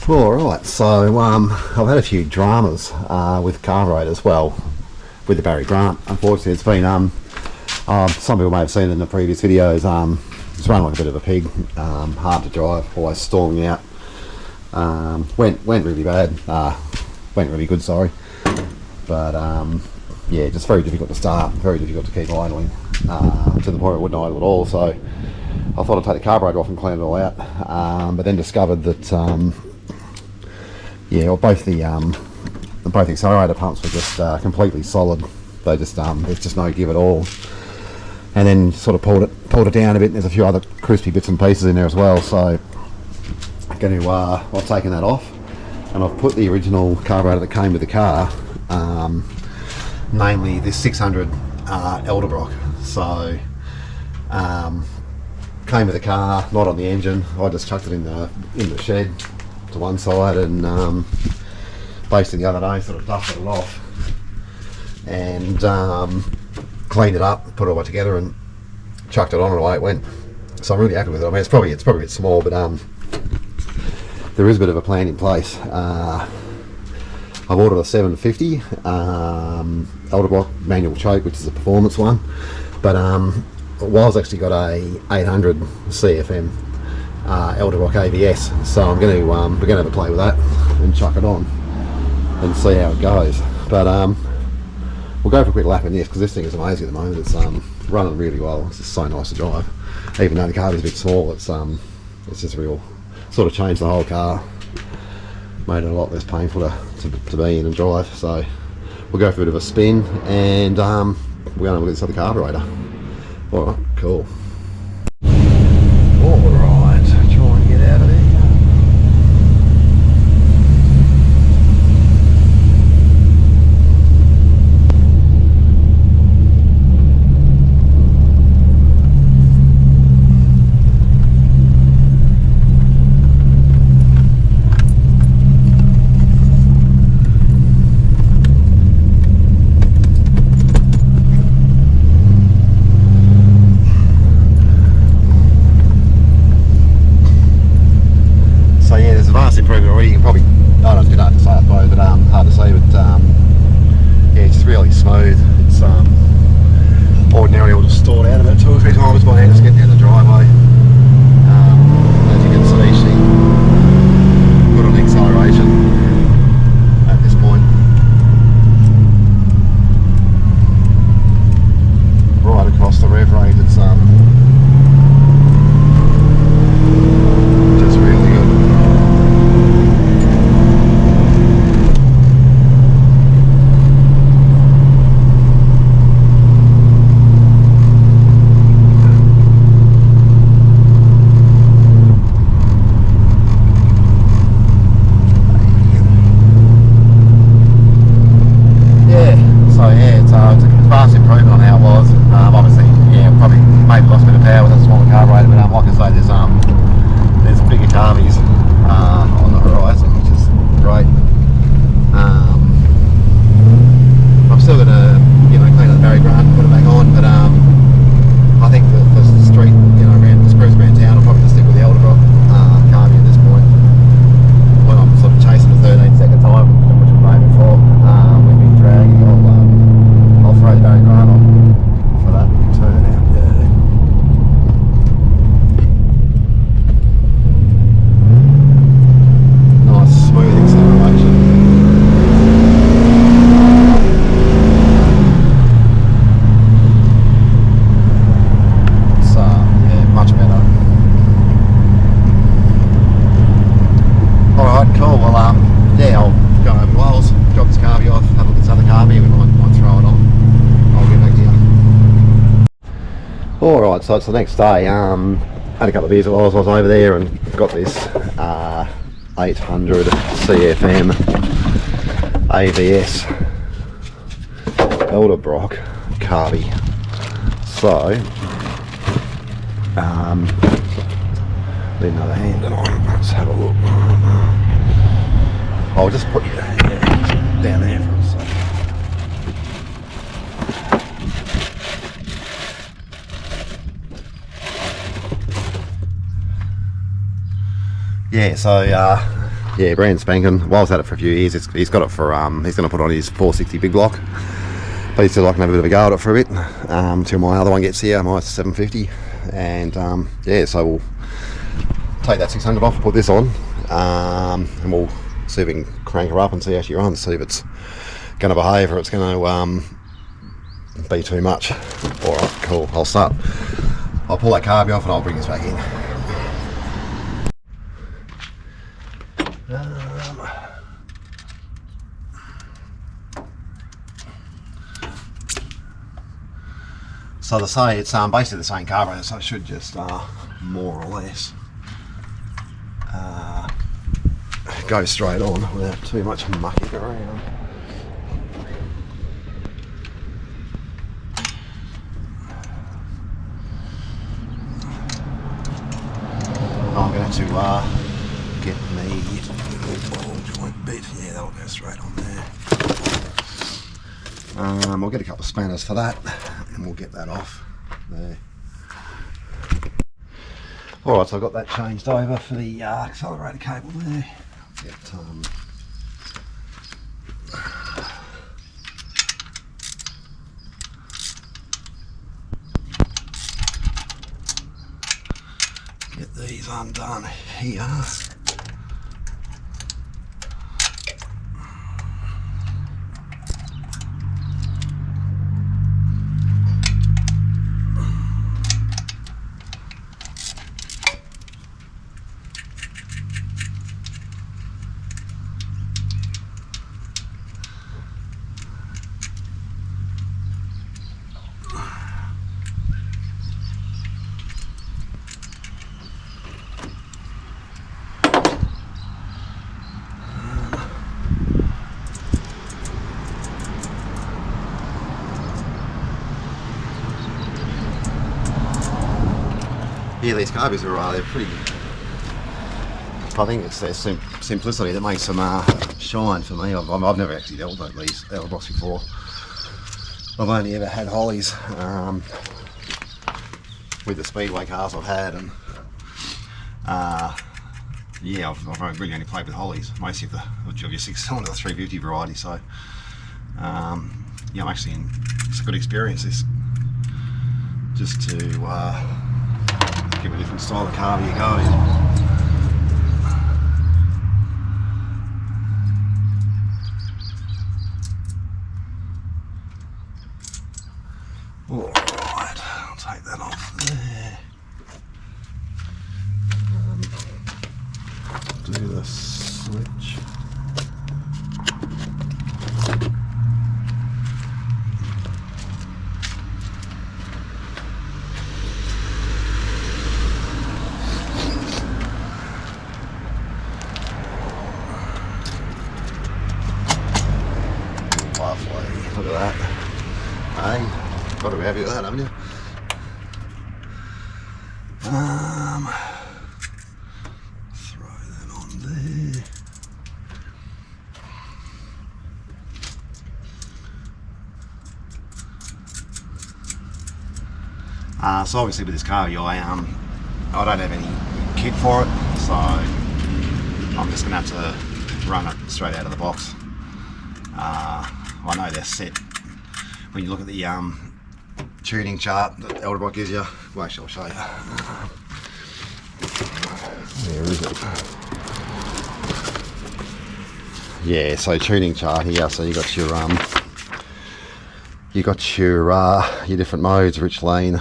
Alright, so I've had a few dramas with carburetors, well, with the Barry Grant. Unfortunately, it's been, some people may have seen it in the previous videos, it's run like a bit of a pig, hard to drive, always stalling out. Went really bad, went really good, sorry. But yeah, just very difficult to start, very difficult to keep idling, to the point where it wouldn't idle at all. So I thought I'd take the carburetor off and clean it all out, but then discovered that yeah, well, both the accelerator pumps were just completely solid. They just there's just no give at all. And then sort of pulled it down a bit. And there's a few other crispy bits and pieces in there as well. So I'm going to I've taken that off, and I've put the original carburetor that came with the car, namely this 600 edelbrock. So came with the car, not on the engine. I just chucked it in the shed to one side, and basically the other day sort of dusted it off and cleaned it up, put it all together and chucked it on, and away it went. So I'm really happy with it. I mean, it's probably a bit small, but there is a bit of a plan in place. I've ordered a 750 edelbrock manual choke, which is a performance one, but Wild's actually got a 800 CFM edelbrock ABS, so I'm going to we're going to have a play with that and chuck it on and see how it goes. But we'll go for a quick lap in this, because this thing is amazing at the moment. It's running really well. It's just so nice to drive, even though the car is a bit small. It's just real, sort of changed the whole car, made it a lot less painful to be in and drive. So we'll go for a bit of a spin, and we're going to look at this other carburetor. Alright, cool. Alright, try and get out of there. Improvement already. You can probably, I don't know, it's a bit hard to say, I suppose, but hard to say, but yeah, it's just really smooth. It's ordinarily will just store it out about 2 or 3 times by hand, just getting down the driveway. As you can see, she put on the acceleration at this point, right across the rev range. It's just really good. Alright, so it's the next day. Had a couple of beers while I was over there and got this 800 CFM ABS edelbrock carby. So need another hand on. Let's have a look. I'll just put you down there for a second. Yeah, so Yeah, brand spanking. Well, I've had it for a few years. He's got it for he's going to put on his 460 big block, but he's still like to have a bit of a go at it for a bit until my other one gets here, my 750. And yeah, so we'll take that 600 off, put this on, and we'll see if we can crank her up and see how she runs, see if it's going to behave or it's going to be too much. All right, cool. I'll pull that carby off and I'll bring this back in. So they say it's basically the same carburetor, so it should just more or less go straight on without too much mucking around. I'm going to have to get me ball joint bit. Yeah, that'll go straight on there. We'll get a couple of spanners for that and we'll get that off there. Alright, so I've got that changed over for the accelerator cable there. Get these undone here. Yeah, these carbies are they're pretty. I think it's their simplicity that makes them shine for me. I've never actually dealt with these edelbrocks before. I've only ever had hollies with the speedway cars I've had, and yeah, I've really only played with hollies, mostly of your 6-cylinder 350 variety. So yeah, I'm actually it's a good experience. This just to give a different style of carby you go in. Alright, I'll take that off there. Do the switch. Lovely, look at that. Hey. Got to be happy with that, haven't you? Throw that on there. So obviously with this car, I don't have any kit for it, so I'm just going to have to run it straight out of the box. I know they're set. When you look at the tuning chart that edelbrock gives you, well, actually I'll show you. Where is it? Yeah, so tuning chart here. So you got your different modes: rich, lean,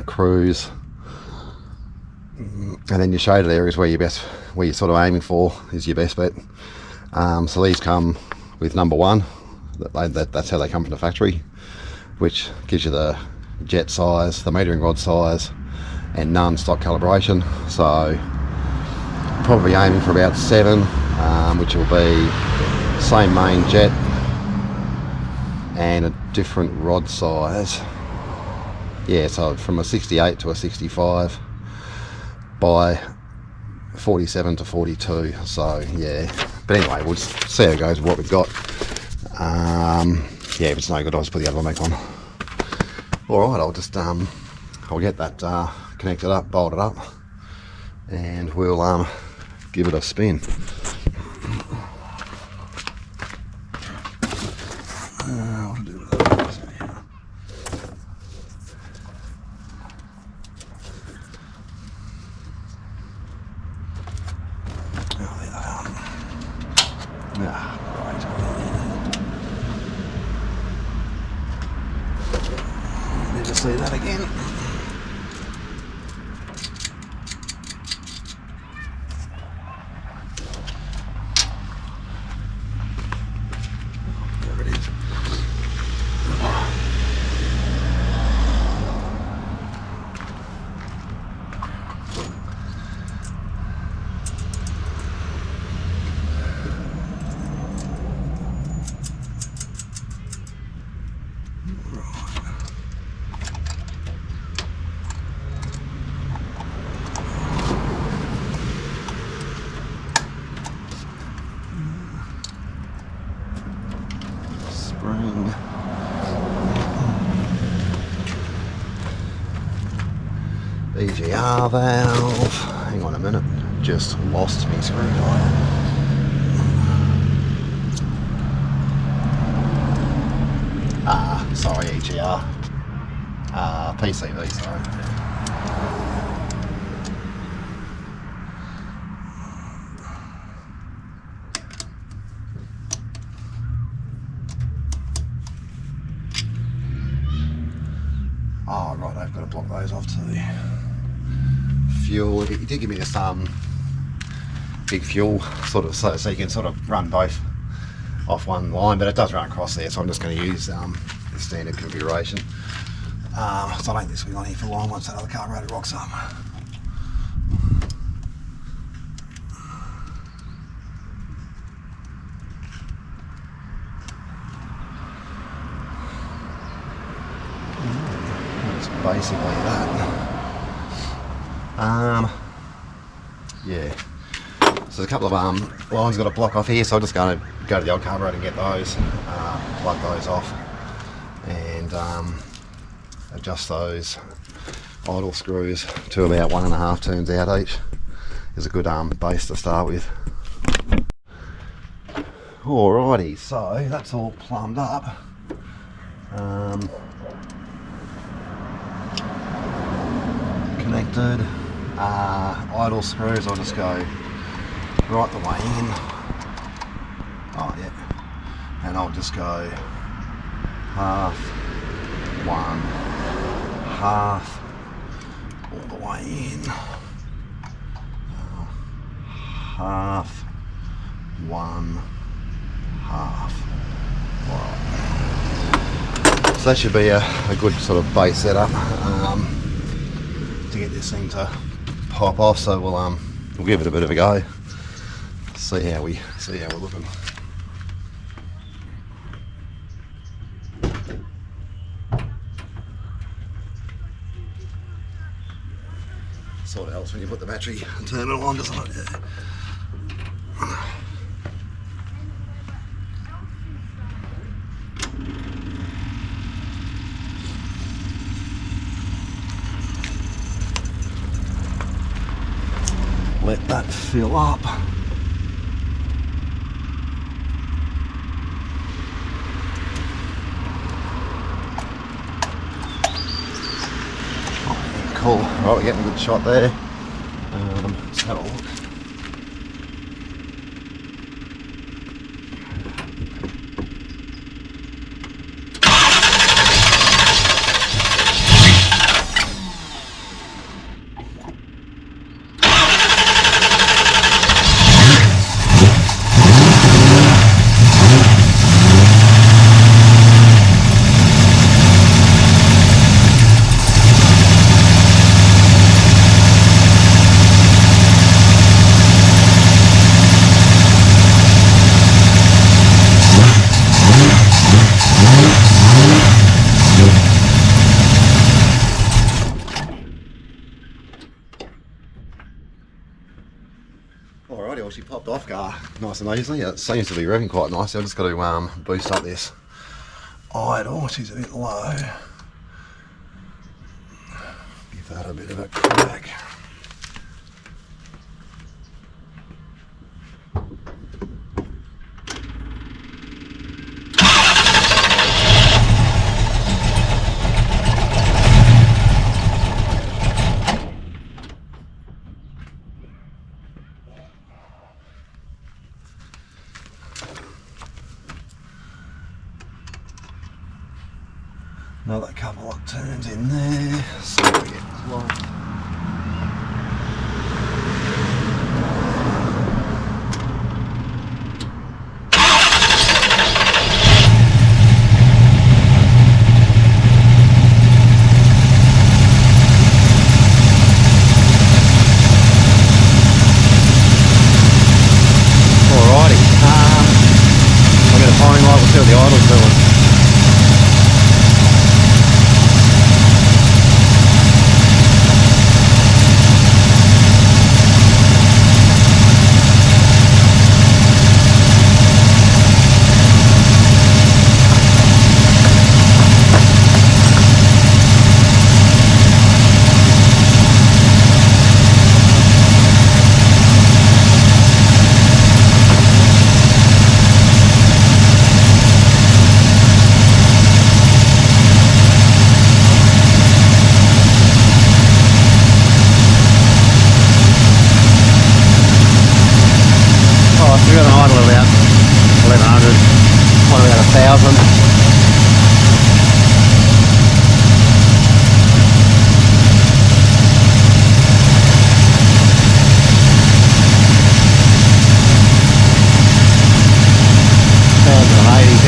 cruise, and then your shaded areas where you're sort of aiming for is your best bet. So these come with number 1. That's how they come from the factory, which gives you the jet size, the metering rod size, and none stock calibration. So probably aiming for about 7, which will be same main jet and a different rod size. Yeah, so from a 68 to a 65 by 47 to 42. So yeah, but anyway, we'll see how it goes with what we've got. Yeah, if it's no good, I'll just put the other one back on. Alright, I'll get that connected up, bolted up, and we'll give it a spin. Ah, right. Need to see that again. There it is. Spring. EGR valve. Hang on a minute. Just lost me screwdriver. Sorry, EGR. PCV, sorry. Oh, right, I've got to block those off too. Fuel, he did give me this big fuel sort of, so you can sort of run both off one line, but it does run across there, so I'm just going to use the standard configuration. So I don't think this will be on here for long once that other carburetor rocks up. That's basically that. Yeah. So there's a couple of lines got to block off here, so I'm just going to go to the old carburetor and get those, plug those off, and adjust those idle screws to about 1.5 turns out each. Is a good base to start with. Alrighty, so that's all plumbed up. Connected. Idle screws, I'll just go right the way in. Oh yeah, and I'll just go half, one, half, all the way in, half, one, half. Right. So that should be a good sort of base setup to get this thing to pop off. So we'll give it a bit of a go. See how we're looking. Sort of helps when you put the battery and turn it on, doesn't it? Yeah. Let that fill up. Cool. Right, we're getting a good shot there. Let's have a look. Alrighty, well she popped off nice and easily. It seems to be revving quite nicely. I've just got to boost up this idle, which is a bit low. Give that a bit of a crack. Another couple of turns in there. See what we get like. See what the idle's doing. We've got an idle of about 1100, one about 1000. $1,080,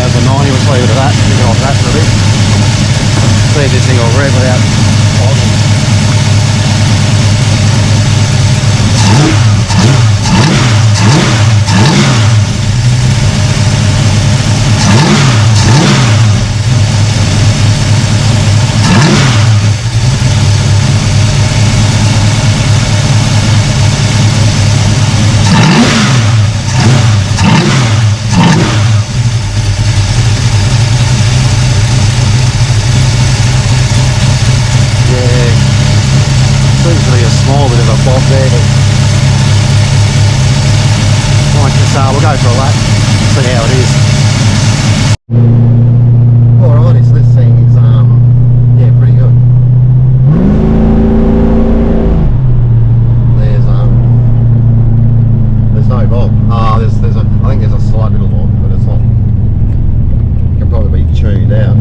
$1,090, we'll leave it at that. We can off that for a bit. See if this thing will rev without idling. Small bit of a bob there. Like this, we'll go for a lap, see how it is. Alrighty, so this thing is yeah, pretty good. There's no bob. I think there's a slight little bob, but it's not. It can probably be tuned out.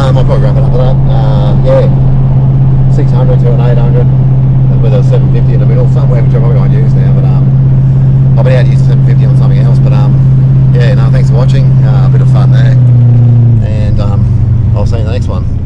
I'll probably wrap it up with that. Yeah, 600 to an 800 with a 750 in the middle, somewhere which I probably won't use now, but I'll be able to use 750 on something else. But yeah, no, thanks for watching. A bit of fun there, and I'll see you in the next one.